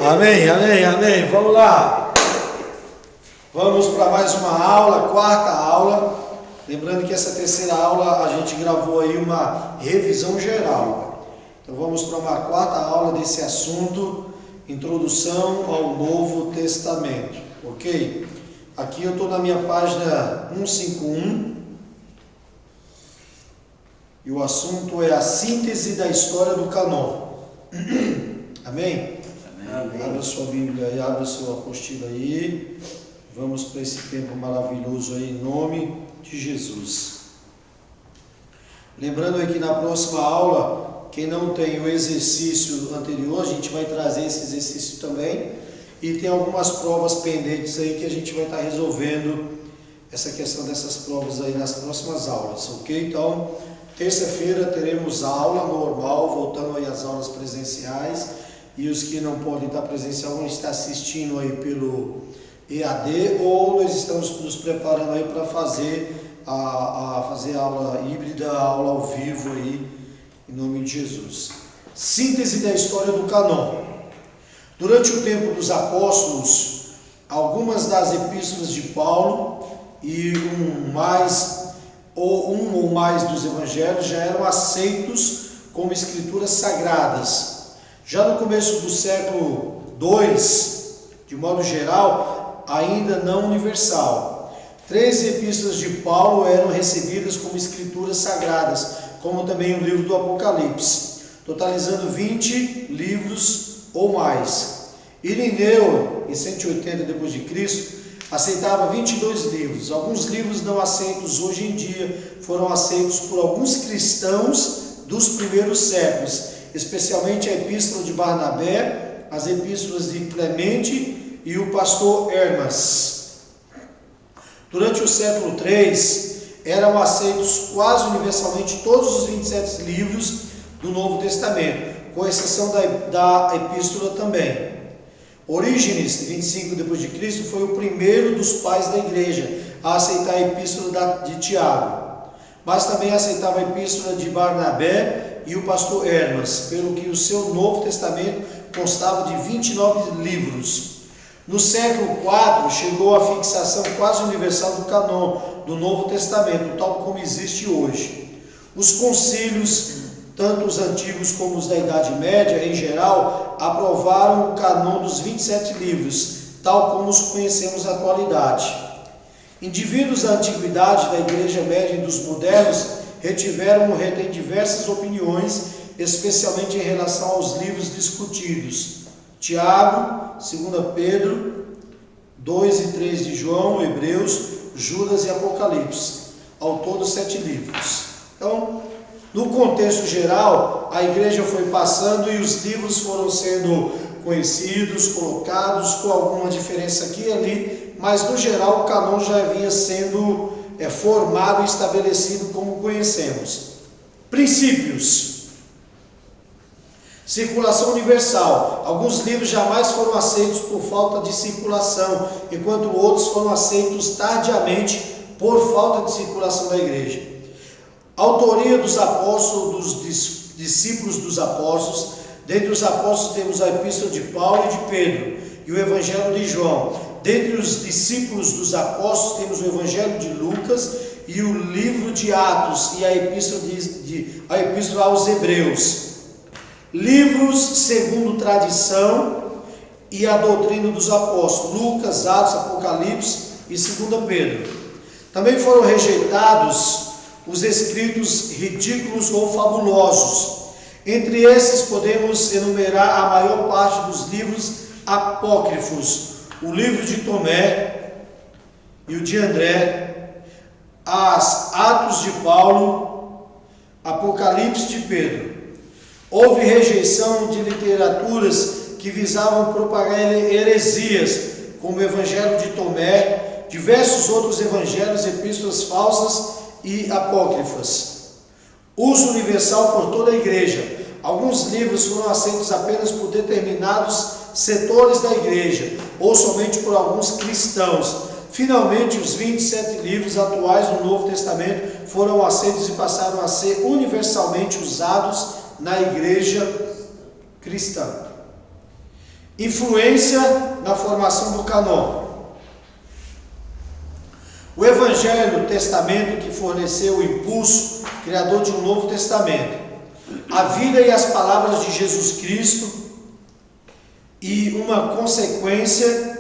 Amém, amém, amém. Vamos lá. Vamos para mais uma aula, quarta aula. Lembrando que essa terceira aula a gente gravou aí uma revisão geral. Então vamos para uma quarta aula desse assunto, Introdução ao Novo Testamento, ok? Aqui eu estou na minha página 151 e o assunto é a síntese da história do Cânon. Amém? Amém? Abra sua Bíblia e abra sua apostila aí. Vamos para esse tempo maravilhoso aí em nome de Jesus. Lembrando aí que na próxima aula, quem não tem o exercício anterior, a gente vai trazer esse exercício também. E tem algumas provas pendentes aí que a gente vai estar resolvendo essa questão dessas provas aí nas próximas aulas, ok? Então, terça-feira teremos aula normal, voltando aí às aulas presenciais. E os que não podem estar presencial vão estar assistindo aí pelo EAD, ou nós estamos nos preparando aí para fazer fazer aula híbrida, aula ao vivo aí, em nome de Jesus. Síntese da história do Cânon. Durante o tempo dos apóstolos, algumas das epístolas de Paulo e um ou mais dos evangelhos já eram aceitos como escrituras sagradas. Já no começo do século II, de modo geral, ainda não universal. 3 epístolas de Paulo eram recebidas como escrituras sagradas, como também o livro do Apocalipse, totalizando 20 livros ou mais. Irineu, em 180 d.C., aceitava 22 livros. Alguns livros não aceitos hoje em dia foram aceitos por alguns cristãos dos primeiros séculos, especialmente a epístola de Barnabé, as epístolas de Clemente e o pastor Hermas. Durante o século III, eram aceitos quase universalmente todos os 27 livros do Novo Testamento, com exceção da epístola também. Orígenes, 25 d.C., foi o primeiro dos pais da igreja a aceitar a epístola de Tiago, mas também aceitava a epístola de Barnabé e o pastor Hermas, pelo que o seu Novo Testamento constava de 29 livros. No século IV, chegou a fixação quase universal do Cânon do Novo Testamento, tal como existe hoje. Os concílios, tanto os antigos como os da Idade Média, em geral, aprovaram o Cânon dos 27 livros, tal como os conhecemos na atualidade. Indivíduos da antiguidade, da Igreja Média e dos modernos retém diversas opiniões, especialmente em relação aos livros discutidos. Tiago, 2 Pedro, 2 e 3 de João, Hebreus, Judas e Apocalipse. Ao todo 7 livros. Então, no contexto geral, a igreja foi passando e os livros foram sendo conhecidos, colocados, com alguma diferença aqui e ali, mas no geral o Cânon já vinha sendo formado e estabelecido como conhecemos. Princípios. Circulação universal. Alguns livros jamais foram aceitos por falta de circulação, enquanto outros foram aceitos tardiamente por falta de circulação da igreja. Autoria dos apóstolos, dos discípulos dos apóstolos. Dentre os apóstolos temos a epístola de Paulo e de Pedro e o evangelho de João. Dentre os discípulos dos apóstolos temos o evangelho de Lucas e o livro de Atos e a epístola aos Hebreus. Livros segundo tradição e a doutrina dos apóstolos, Lucas, Atos, Apocalipse e 2 Pedro. Também foram rejeitados os escritos ridículos ou fabulosos. Entre esses podemos enumerar a maior parte dos livros apócrifos, o livro de Tomé e o de André, as Atos de Paulo, Apocalipse de Pedro. Houve rejeição de literaturas que visavam propagar heresias, como o Evangelho de Tomé, diversos outros evangelhos, epístolas falsas e apócrifas. Uso universal por toda a igreja. Alguns livros foram aceitos apenas por determinados setores da igreja, ou somente por alguns cristãos. Finalmente, os 27 livros atuais do Novo Testamento foram aceitos e passaram a ser universalmente usados na igreja cristã. Influência na formação do cânon. O Evangelho Testamento que forneceu o impulso criador de um Novo Testamento. A vida e as palavras de Jesus Cristo e uma consequência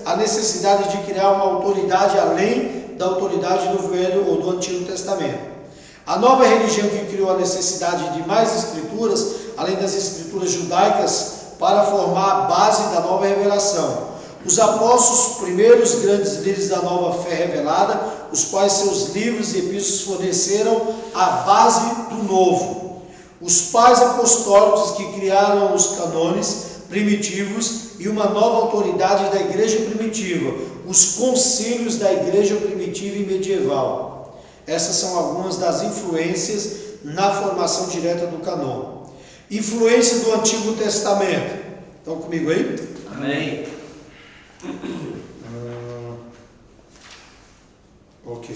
a necessidade de criar uma autoridade além da autoridade do Velho ou do Antigo Testamento. A nova religião que criou a necessidade de mais escrituras, além das escrituras judaicas, para formar a base da nova revelação. Os apóstolos, primeiros grandes líderes da nova fé revelada, os quais seus livros e epístolas forneceram a base do novo. Os pais apostólicos que criaram os cânones primitivos e uma nova autoridade da igreja primitiva, os concílios da igreja primitiva e medieval. Essas são algumas das influências na formação direta do cânon. Influência do Antigo Testamento. Estão comigo aí? Amém. Ok.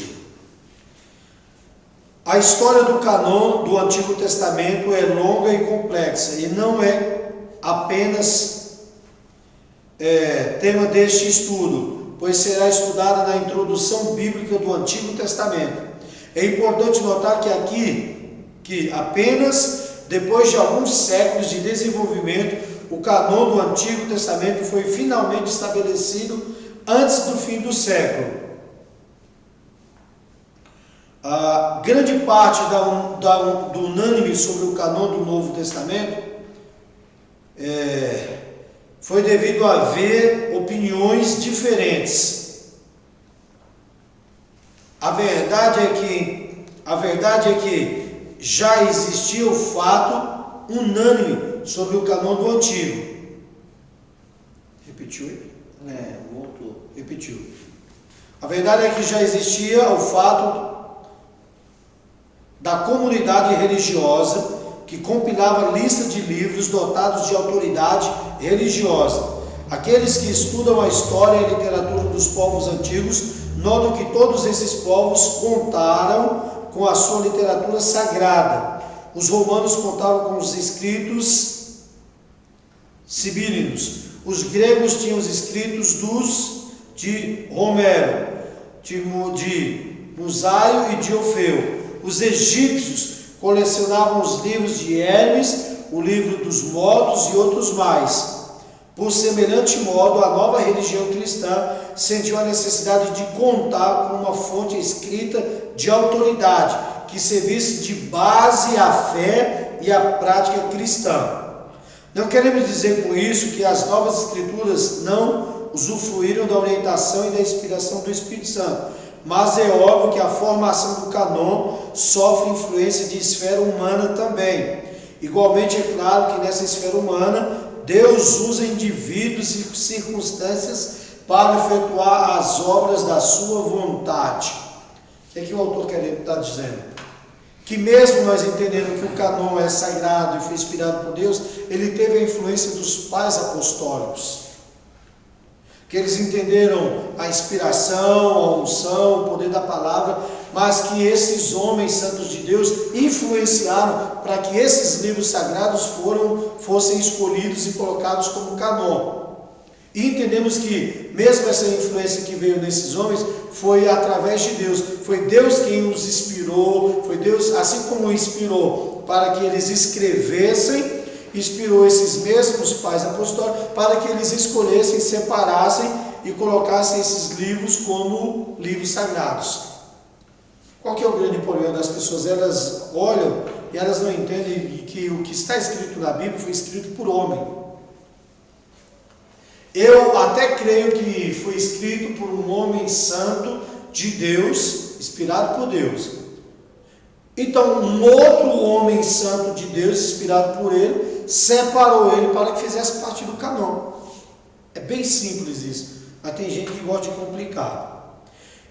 A história do cânon do Antigo Testamento é longa e complexa e não é apenas tema deste estudo, pois será estudada na introdução bíblica do Antigo Testamento. É importante notar que apenas depois de alguns séculos de desenvolvimento, o cânon do Antigo Testamento foi finalmente estabelecido antes do fim do século. A grande parte do unânime sobre o cânon do Novo Testamento foi devido a haver opiniões diferentes. A verdade é que já existia o fato unânime sobre o cânon do Antigo. Repetiu aí? Voltou. Repetiu. A verdade é que já existia o fato da comunidade religiosa que compilava lista de livros dotados de autoridade religiosa. Aqueles que estudam a história e a literatura dos povos antigos notam que todos esses povos contaram com a sua literatura sagrada. Os romanos contavam com os escritos sibílicos. Os gregos tinham os escritos de Homero, de Musaio e de Orfeu. Os egípcios colecionavam os livros de Hermes, o livro dos mortos e outros mais. Por semelhante modo, a nova religião cristã sentiu a necessidade de contar com uma fonte escrita de autoridade, que servisse de base à fé e à prática cristã. Não queremos dizer com isso que as novas escrituras não usufruíram da orientação e da inspiração do Espírito Santo, mas é óbvio que a formação do cânon sofre influência de esfera humana também. Igualmente é claro que nessa esfera humana, Deus usa indivíduos e circunstâncias para efetuar as obras da sua vontade. O que é que o autor está dizendo? Que mesmo nós entendendo que o cânon é sagrado e foi inspirado por Deus, ele teve a influência dos pais apostólicos. Que eles entenderam a inspiração, a unção, o poder da palavra, mas que esses homens santos de Deus influenciaram para que esses livros sagrados fossem escolhidos e colocados como cânon. E entendemos que mesmo essa influência que veio nesses homens foi através de Deus. Foi Deus quem os inspirou, foi Deus, assim como inspirou para que eles escrevessem, inspirou esses mesmos pais apostólicos para que eles escolhessem, separassem e colocassem esses livros como livros sagrados. Qual que é o grande problema das pessoas? Elas olham e elas não entendem que o que está escrito na Bíblia foi escrito por homem. Eu até creio que foi escrito por um homem santo de Deus, inspirado por Deus. Então, um outro homem santo de Deus, inspirado por ele, separou ele para que fizesse parte do cânon. É bem simples isso, mas tem gente que gosta de complicar.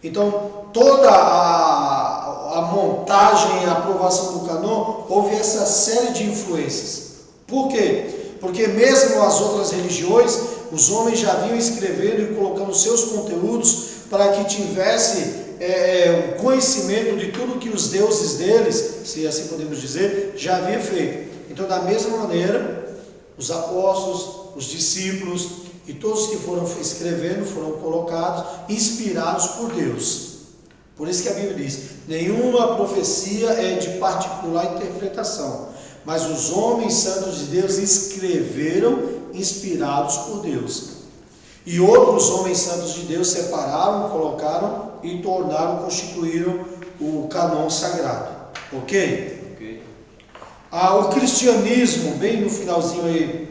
Então, toda a montagem e a aprovação do cânon, houve essa série de influências. Por quê? Porque mesmo as outras religiões, os homens já vinham escrevendo e colocando seus conteúdos para que tivesse o conhecimento de tudo que os deuses deles, se assim podemos dizer, já havia feito. Então, da mesma maneira, os apóstolos, os discípulos e todos que foram escrevendo foram colocados, inspirados por Deus. Por isso que a Bíblia diz: nenhuma profecia é de particular interpretação, mas os homens santos de Deus escreveram, inspirados por Deus. E outros homens santos de Deus separaram, colocaram e constituíram o cânon sagrado. Ok? Ok. O cristianismo, bem no finalzinho aí,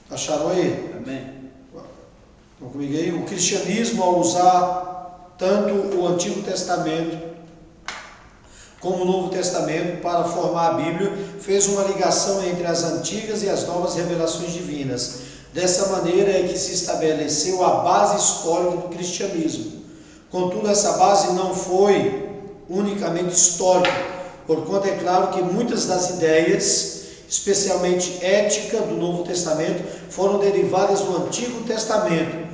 acharam aí? Amém. Estão comigo aí? O cristianismo, ao usar tanto o Antigo Testamento como o Novo Testamento para formar a Bíblia, fez uma ligação entre as antigas e as novas revelações divinas. Dessa maneira é que se estabeleceu a base histórica do cristianismo. Contudo, essa base não foi unicamente histórica, porquanto é claro que muitas das ideias, especialmente ética, do Novo Testamento, foram derivadas do Antigo Testamento.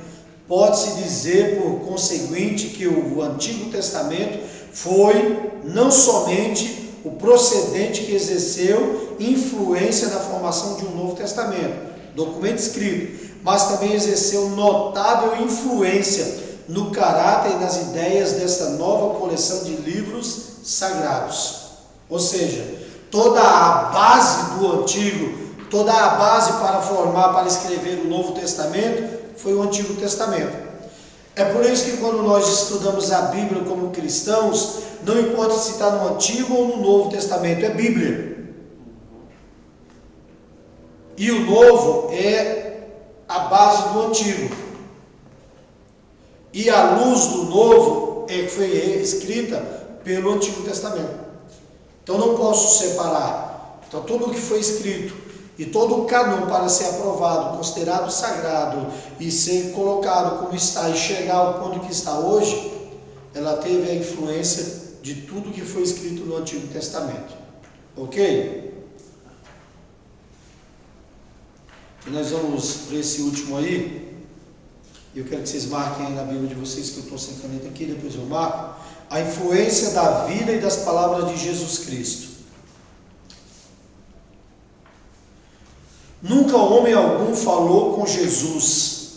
Pode-se dizer, por conseguinte, que o Antigo Testamento foi não somente o procedente que exerceu influência na formação de um Novo Testamento, documento escrito, mas também exerceu notável influência no caráter e nas ideias dessa nova coleção de livros sagrados. Ou seja, toda a base do Antigo, toda a base para escrever o Novo Testamento, foi o Antigo Testamento. É por isso que quando nós estudamos a Bíblia como cristãos, não importa se está no Antigo ou no Novo Testamento, é Bíblia. E o Novo é a base do Antigo. E a luz do Novo foi escrita pelo Antigo Testamento. Então não posso separar. Então tudo o que foi escrito e todo o cânon para ser aprovado, considerado sagrado e ser colocado como está e chegar ao ponto que está hoje, ela teve a influência de tudo que foi escrito no Antigo Testamento. Ok? E nós vamos para esse último aí. Eu quero que vocês marquem aí na Bíblia de vocês, que eu estou sem caneta aqui, depois eu marco. A influência da vida e das palavras de Jesus Cristo. Nunca homem algum falou com Jesus,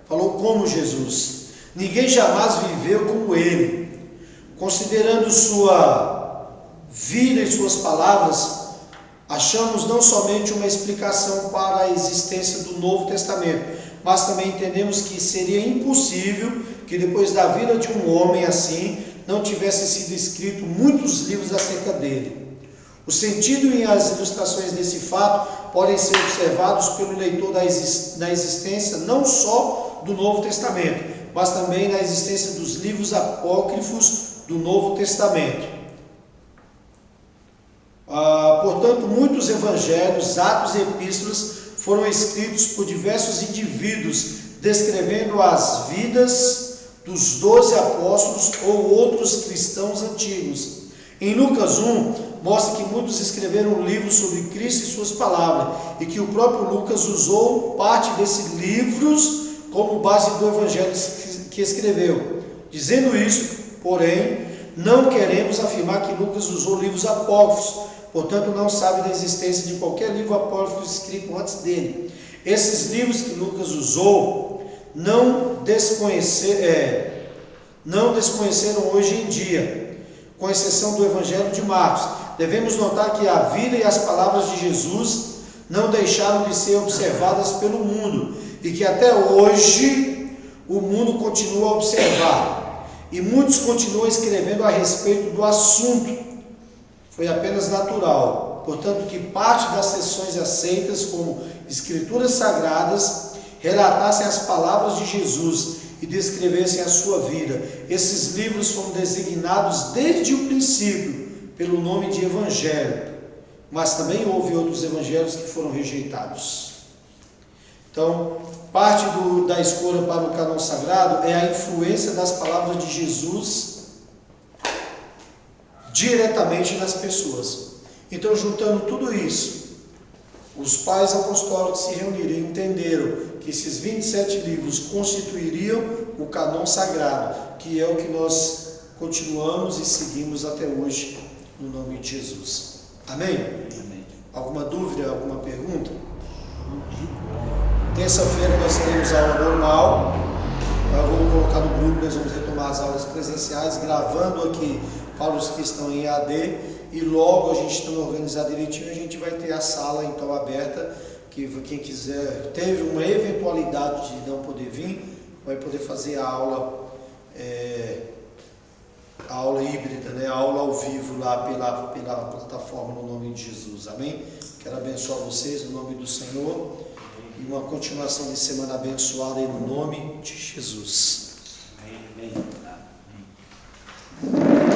falou como Jesus. Ninguém jamais viveu como ele. Considerando sua vida e suas palavras, achamos não somente uma explicação para a existência do Novo Testamento, mas também entendemos que seria impossível que depois da vida de um homem assim, não tivesse sido escrito muitos livros acerca dele. O sentido e as ilustrações desse fato podem ser observados pelo leitor na existência não só do Novo Testamento, mas também na existência dos livros apócrifos do Novo Testamento. Portanto, muitos evangelhos, atos e epístolas foram escritos por diversos indivíduos, descrevendo as vidas dos 12 apóstolos ou outros cristãos antigos. Em Lucas 1, mostra que muitos escreveram livros sobre Cristo e suas palavras, e que o próprio Lucas usou parte desses livros como base do evangelho que escreveu. Dizendo isso, porém, não queremos afirmar que Lucas usou livros apócrifos, portanto não sabe da existência de qualquer livro apócrifo escrito antes dele. Esses livros que Lucas usou não desconheceram hoje em dia, com exceção do Evangelho de Marcos. Devemos notar que a vida e as palavras de Jesus não deixaram de ser observadas pelo mundo, e que até hoje o mundo continua a observar, e muitos continuam escrevendo a respeito do assunto. Foi apenas natural, portanto, que parte das sessões aceitas como escrituras sagradas relatassem as palavras de Jesus e descrevessem a sua vida. Esses livros foram designados desde o princípio pelo nome de Evangelho, mas também houve outros evangelhos que foram rejeitados. Então, parte da escolha para o cânon sagrado é a influência das palavras de Jesus diretamente nas pessoas. Então, juntando tudo isso, os pais apostólicos se reuniram e entenderam que esses 27 livros constituiriam o cânon sagrado, que é o que nós continuamos e seguimos até hoje, no nome de Jesus. Amém? Amém. Alguma dúvida, alguma pergunta? terça-feira nós teremos aula normal. Eu vou colocar no grupo, nós vamos retomar as aulas presenciais, gravando aqui para os que estão em EAD, e logo a gente estando organizado direitinho, a gente vai ter a sala então aberta, que quem quiser, teve uma eventualidade de não poder vir, vai poder fazer a aula híbrida, né? A aula ao vivo lá pela plataforma no nome de Jesus, amém? Quero abençoar vocês no nome do Senhor e uma continuação de semana abençoada em nome de Jesus. Amém.